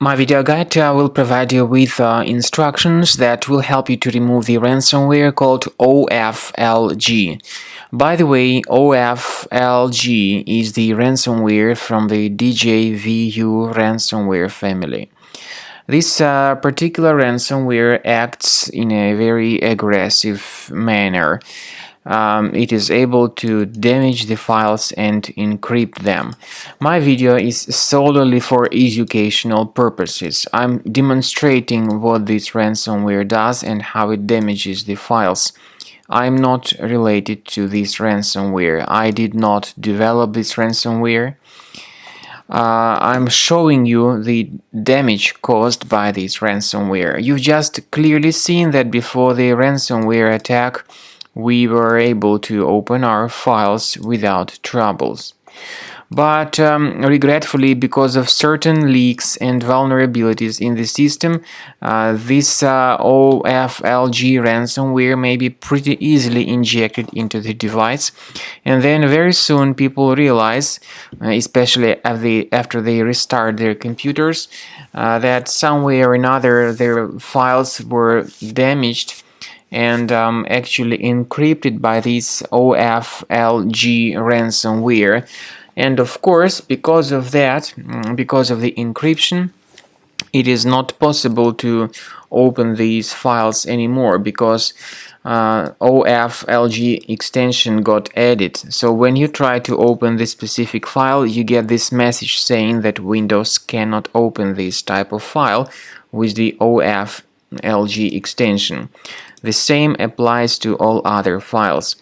My video guide will provide you with instructions that will help you to remove the ransomware called Oflg. By the way, Oflg is the ransomware from the DJVU ransomware family. This particular ransomware acts in a very aggressive manner. It is able to damage the files and encrypt them. My video is solely for educational purposes. I'm demonstrating what this ransomware does and how it damages the files. I'm not related to this ransomware. I did not develop this ransomware. I'm showing you the damage caused by this ransomware. You've just clearly seen that before the ransomware attack, we were able to open our files without troubles. But regretfully, because of certain leaks and vulnerabilities in the system, this Oflg ransomware may be pretty easily injected into the device, and then very soon people realize, especially after they restart their computers, that some way or another their files were damaged and actually encrypted by this Oflg ransomware. And of course, because of that, because of the encryption, it is not possible to open these files anymore because Oflg extension got added. So when you try to open this specific file, you get this message saying that Windows cannot open this type of file with the Oflg extension. The same applies to all other files.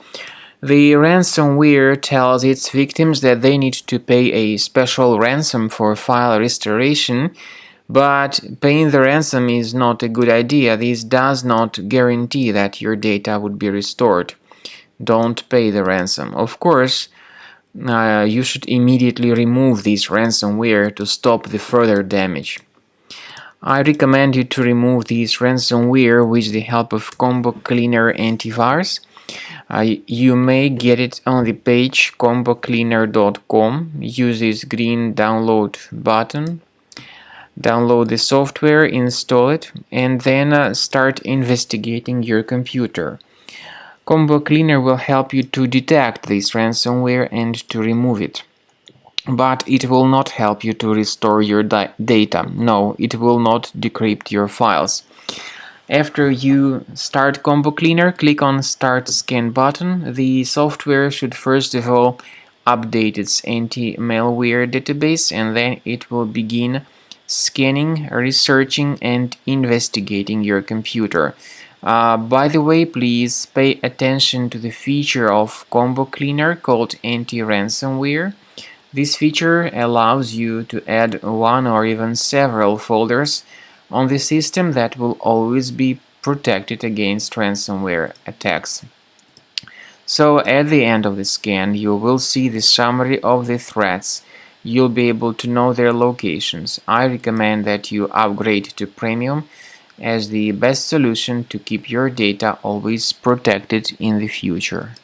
The ransomware tells its victims that they need to pay a special ransom for file restoration, but paying the ransom is not a good idea. This does not guarantee that your data would be restored. Don't pay the ransom. Of course, you should immediately remove this ransomware to stop the further damage. I recommend you to remove this ransomware with the help of Combo Cleaner Antivirus. You may get it on the page combocleaner.com. Use this green download button. Download the software, install it, and then start investigating your computer. Combo Cleaner will help you to detect this ransomware and to remove it. But it will not help you to restore your data. No, it will not decrypt your files. After you start Combo Cleaner, click on Start Scan button. The software should first of all update its anti-malware database, and then it will begin scanning, researching, and investigating your computer. By the way, please pay attention to the feature of Combo Cleaner called anti-ransomware. This feature allows you to add one or even several folders on the system that will always be protected against ransomware attacks. So at the end of the scan, you will see the summary of the threats. You'll be able to know their locations. I recommend that you upgrade to Premium as the best solution to keep your data always protected in the future.